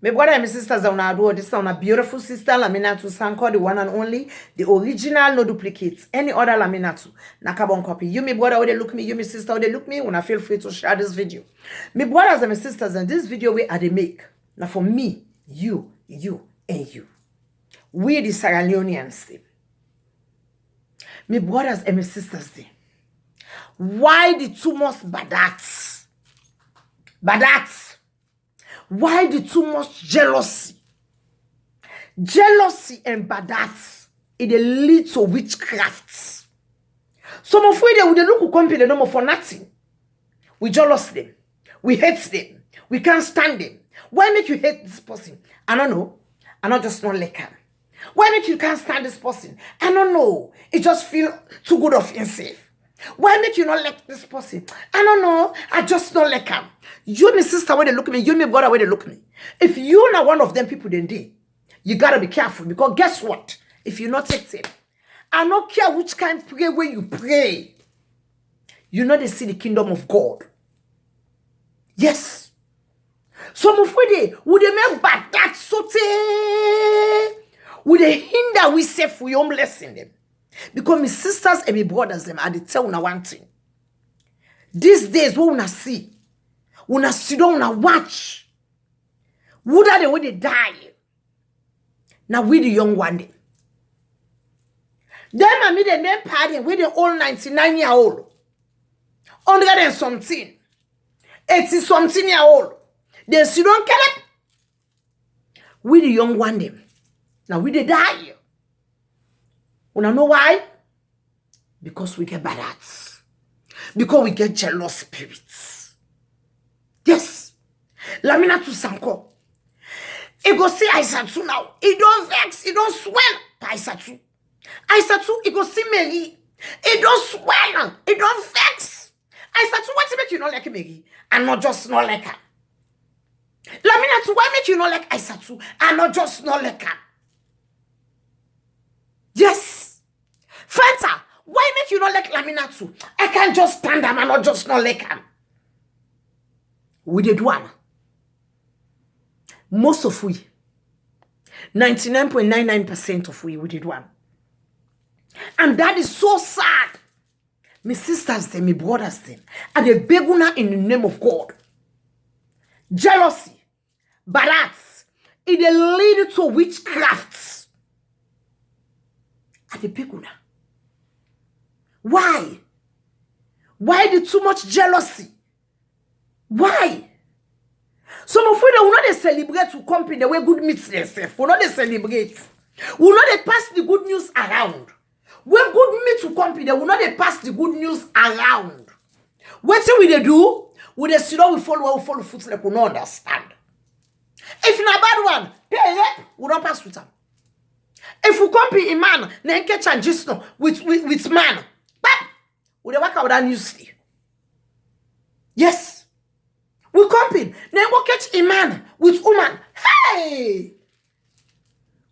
My brother and my sisters on our door, this is a beautiful sister, Laminatu Sanko, the one and only, the original, no duplicates. Any other Laminatu, na carbon copy. You, my brother, would they look me, you, my sister, would they look me, when I feel free to share this video. My brothers and my sisters, and this video we are they make. Now for me, you, and you. We the Sierra Leoneans. My brothers and my sisters, why the too much badats? Badats. Why the too much jealousy? Jealousy and badats, it lead to witchcraft. Some of we they would look who company no more for nothing. We jealous them. We hate them. We can't stand them. Why make you hate this person? I don't know. I not just not like him. Why make you can't stand this person? I don't know. It just feel too good of himself. Why make you not like this person? I don't know. I just don't like him. You and my sister, where they look at me, you and my brother, where they look at me. If you're not one of them people, then you gotta be careful. Because guess what? If you not take it, I don't care which kind of pray where you pray. You know they see the kingdom of God. Yes. Some of they would they make bad that sote? Would they hinder we say for your blessing them? Because my sisters and my brothers them are the tell una one thing. These days what una see down, una watch. Would are the way they die? Now we the young one day. Them and me the name party with the old 99-year-old. 100-something. 80-something-year-old. They sit down kelep. We the young one them. Now we the die. Una know why? Because we get bad hearts. Because we get jealous spirits. Yes. Laminatu Sanko. It go see Aisatu now. It don't vex. It don't swell. Aisatu. Aisatu, it go see Mary. It don't swell. It don't vex. Aisatu, what make you not like Mary? And not just not like her. Laminatu, why make you not like Aisatu? And not just not like her? Yes. Fanta, why make you not like Laminatu? I can't just stand them and not just not like her. We did one. Most of we, 99.99% of we did one. And that is so sad. My sisters them, my brothers them, and the beguna in the name of God. Jealousy, badats, it lead to witchcrafts. And the beguna. Why? Why the too much jealousy? Why? Some of you will not celebrate to company the way good meets themselves. Will not celebrate. Will not pass the good news around. When good meet to company, they will not pass the good news around. What will they do? Will they sit down, we follow footsteps, they will not understand. If not a bad one, pay will not pass with them. If we company a man, then catch and just no with man, will they work out that news? Yes. We comping. Then go catch a man with woman. Hey!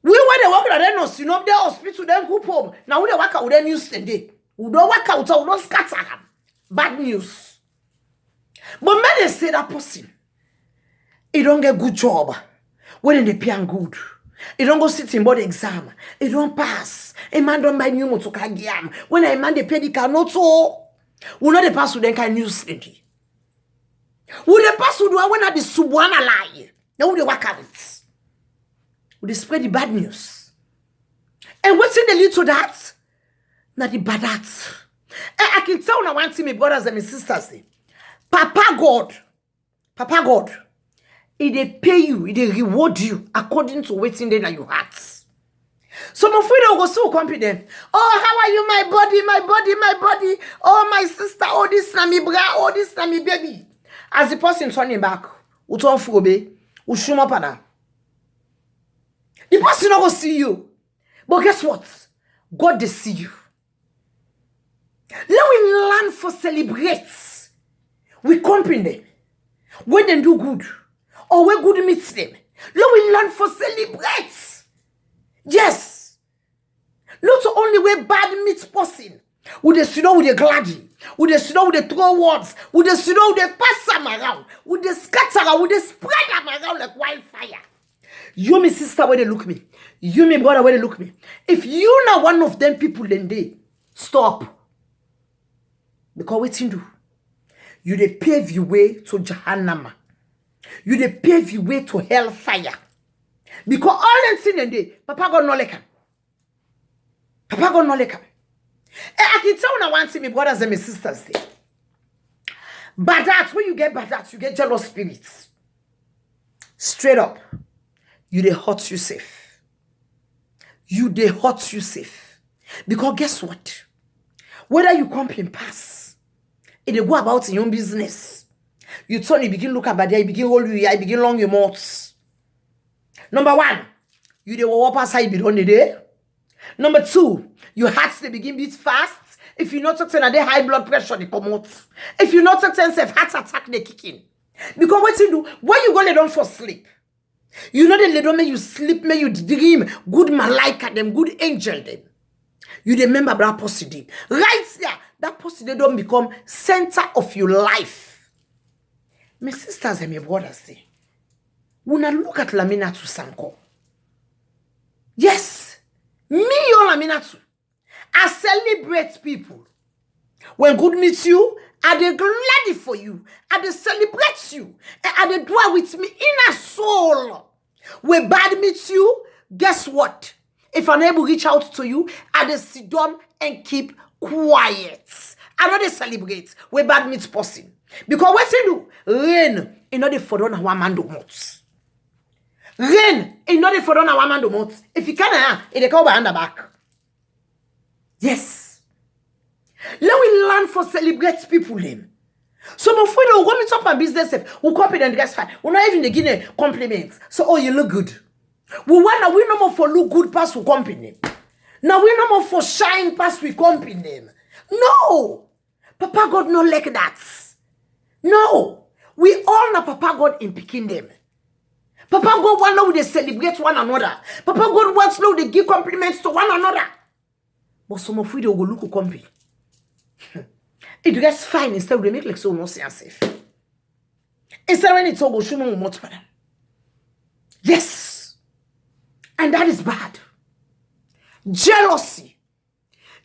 We when they work at us, you know, the hospital, then go home. Now we work out with the news today. We don't work out, we don't scatter them. Bad news. But when they say that person, he don't get good job. When they pay good. He don't go sit in board exam. He don't pass. A man don't buy new motor car. When a man they pay the car, not so. We not the pass with them kind news today. Would the pass would when at the Subwana lie? Now would they work at it? Would they spread the bad news? And what's in the lead to that? Not the bad acts. I can tell now one thing, my brothers and my sisters. Papa God, they pay you, they reward you according to what's in there in your hearts. Some of you don't go so confident. Oh, how are you, my body? Oh, my sister, oh, this na me bra, oh, this na me baby. As the person turning back, you turn phobe, you shoom up and the person not go see you. But guess what? God they see you. Let we learn for celebrate. We company them. When they do good, or when good meets them. Let we learn for celebrate. Yes. Not only where bad meets person. Would they sit down with a gladdy? Would they sit down with the throw words? Would they sit down with the pass them around? Would they scatter? Would they spread them around like wildfire? You me sister where they look me. You me brother where they look me. If you not one of them people, then they stop. Because what you do? You they pave your way to Jahannama. You they pave your way to hellfire. Because all them sin and day, Papa God no like him. Papa God no like him. I can tell when I want to see my brothers and my sisters say. But that's when you get bad that you get jealous spirits. Straight up. You they hurt you safe. You they hurt you safe. Because guess what? Whether you come and pass, it they go about in your own business. You turn, you begin look about there, you begin hold you, you begin long your mouths. Number one, you they walk past how you be done the day. Number two, your hearts they begin beat fast. If you not talk to they high blood pressure, they come out. If you not talk to heart attack, they kick in. Because what you do, when you go lay down for sleep, you know they lay down, may you sleep, may you dream, good malaika them, good angel them. You remember that pussy. Right there, that pussy they don't become center of your life. My sisters and my brothers say, when I look at Laminatu Sanko, yes, me or Laminatu, I celebrate people. When good meets you, I dey glad for you. I dey celebrate you. And I dey dwell with me inner soul. When bad meets you, guess what? If I'm able to reach out to you, I dey sit down and keep quiet. I don't dey celebrate when bad meets person. Because what you do? Rain, you know they for on one man do months. Rain, you know they for on one man do months. If you can't, it come behind the back. Yes. Let we learn for celebrate people them. Some of we don't go meet up and business who copy and dress fine. We're not even getting compliments. So oh you look good. We no more for look good past we company. Now we no more for shine past we company. No. Papa God not like that. No. We all know Papa God in picking them. Papa God want now they celebrate one another. Papa God wants now they give compliments to one another. But some of we they go look company. It dress fine instead they make like so no safe. Instead when it's all go show me more for them. Yes. And that is bad. Jealousy.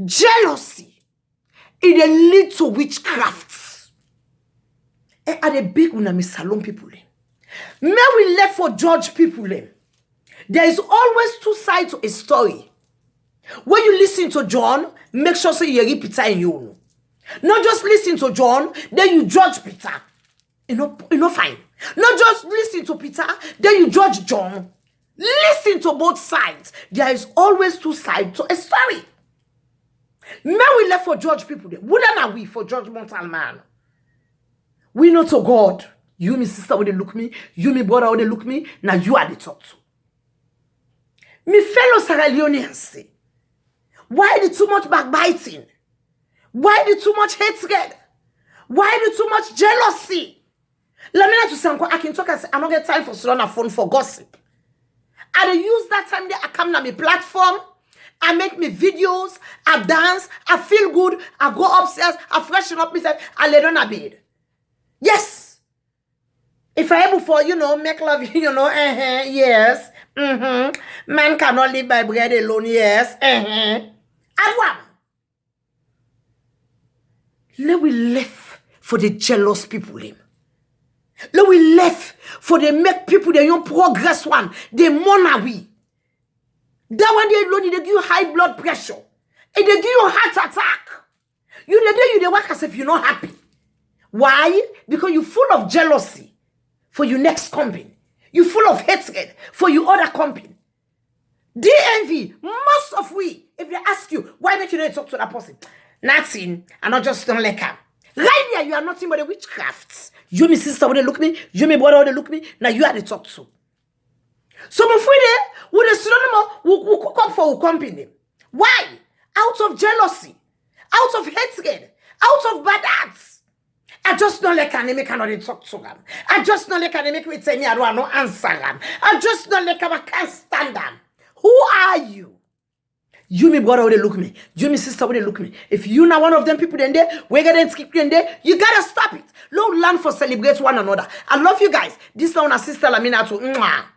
Jealousy. It lead to witchcraft. And are the big one salon people. May we left for judge people. There is always two sides to a story. When you listen to John, make sure so you read Peter in you. Not just listen to John, then you judge Peter. You know fine. Not just listen to Peter, then you judge John. Listen to both sides. There is always two sides to a story. May we left for judge people. Wouldn't are we for judgmental man? We know to God. You, my sister, would they look me? You, my brother, would they look me? Now you are the top two. My fellow Sierra Leoneans say, why the too much backbiting? Why the too much hatred? Why the too much jealousy? Let me not to say, I can talk and say, I don't get time for on a phone for gossip. I use that time there, I come on my platform, I make me videos, I dance, I feel good, I go upstairs, I freshen up myself, I lay down a bed. Yes. If I able for, make love, yes. Man cannot live by bread alone, yes. Adwam. Let we left for the jealous people. Let we left for the make people they don't progress one. They mourn we. That one they alone they give you high blood pressure. And they give you heart attack. You work as if you're not happy. Why? Because you're full of jealousy for your next company. You're full of hatred for your other company. DNV, most of we, if they ask you, why don't you not talk to that person? Nothing. I not just don't like her. Right there, you are nothing but a witchcraft. You, my sister, would they look me? You, my brother, would they look me? Now you are the talk to. Some of we there, would they will cook up for our company. Why? Out of jealousy, out of hatred, out of bad acts. I just don't like an make cannot talk to them. I just don't like an make me tell me I don't answer them. I just don't like I can't stand them. Who are you? You, my brother, would they look me? You, my sister, would they look me? If you not one of them people in there, we're gonna keep you in there, you gotta stop it. Don't learn for celebrate one another. I love you guys. This is our sister Laminatu.